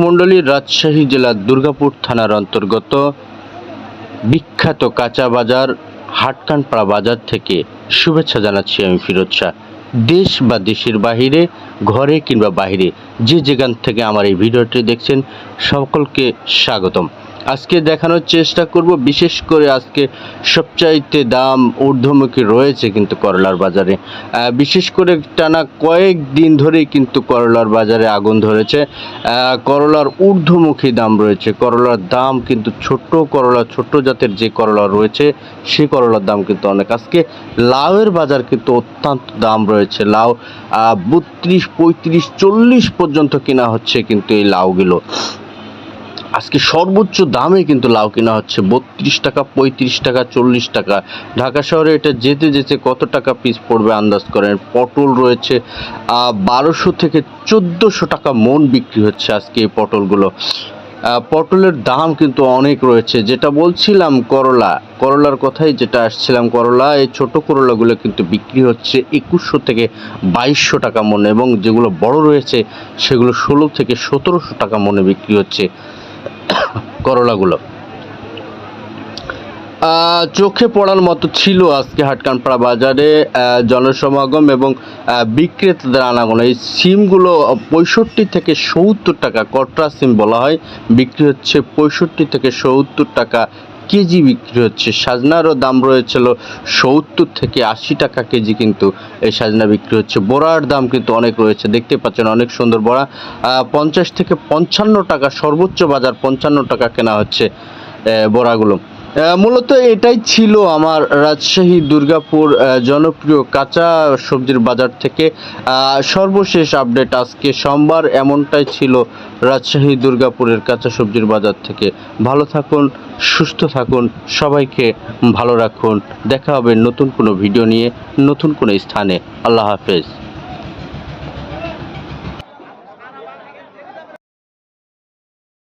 মণ্ডলী রাজশাহী জেলার দুর্গাপুর থানার অন্তর্গত বিখ্যাত কাঁচা বাজার হাটকানপাড়া বাজার থেকে শুভেচ্ছা জানাচ্ছি আমি ফিরোজ শাহ। দেশ বা দেশের বাহিরে, ঘরে কিংবা বাহিরে যে যেখান থেকে আমার এই ভিডিওটি দেখছেন সকলকে স্বাগতম। আজকে দেখানোর চেষ্টা করব, বিশেষ করে আজকে সবচাইতে দাম ঊর্ধ্বমুখী রয়েছে কিন্তু করলার বাজারে। বিশেষ করে টানা কয়েক দিন ধরেই কিন্তু করলার বাজারে আগুন ধরেছে। করলার ঊর্ধ্বমুখী দাম রয়েছে। করলার দাম কিন্তু ছোট করলা, ছোট জাতের যে করলা রয়েছে সে করলার দাম কিন্তু অনেক। আজকে লাউয়ের বাজার কিন্তু অত্যন্ত দাম রয়েছে। লাউ 32, 35, 40 পর্যন্ত কেনা হচ্ছে কিন্তু এই লাউগুলো। আজকে সর্বোচ্চ দামে কিন্তু লাউ কেনা হচ্ছে 32 টাকা, 35 টাকা, 40 টাকা। ঢাকা শহরে এটা যেতে যেতে কত টাকা পিস পড়বে আন্দাজ করেন। পটল রয়েছে 1200 থেকে 1400 টাকা মন বিক্রি হচ্ছে আজকে এই পটলগুলো। পটলের দাম কিন্তু অনেক রয়েছে। যেটা বলছিলাম করলার কথাই যেটা আসছিলাম, করলা এই ছোট করলাগুলো কিন্তু বিক্রি হচ্ছে 2100 থেকে 2200 টাকা মনে, এবং যেগুলো বড় রয়েছে সেগুলো 16 থেকে 1700 টাকা মনে বিক্রি হচ্ছে করলাগুলো। চোখে পড়ার মতো ছিল আজকে হাটকানপাড়া বাজারে জনসমাগম এবং বিক্রেতাদের আনাগোনা। এই সিমগুলো 65 থেকে 70 টাকা, কটরা সিম বলা হয়, বিক্রি হচ্ছে 65 থেকে 70 টাকা কেজি বিক্রি হচ্ছে। সাজনারও দাম রয়েছিল 70 থেকে 80 টাকা কেজি, কিন্তু এই সাজনা বিক্রি হচ্ছে। বড়ার দাম কিন্তু অনেক রয়েছে, দেখতে পাচ্ছেন অনেক সুন্দর বড়া। 50 থেকে 55 টাকা, সর্বোচ্চ বাজার 55 টাকা কেনা হচ্ছে বড়াগুলো। মূলত এটাই ছিল আমার রাজশাহী দুর্গাপুর জনপ্রিয় কাঁচা সবজির বাজার থেকে সর্বশেষ আপডেট। আজকে সোমবার, এমনটাই ছিল রাজশাহী দুর্গাপুরের কাঁচা সবজির বাজার থেকে। ভালো থাকুন, সুস্থ থাকুন, সবাইকে ভালো রাখুন। দেখা হবে নতুন কোনো ভিডিও নিয়ে, নতুন কোনো স্থানে। আল্লাহ হাফেজ।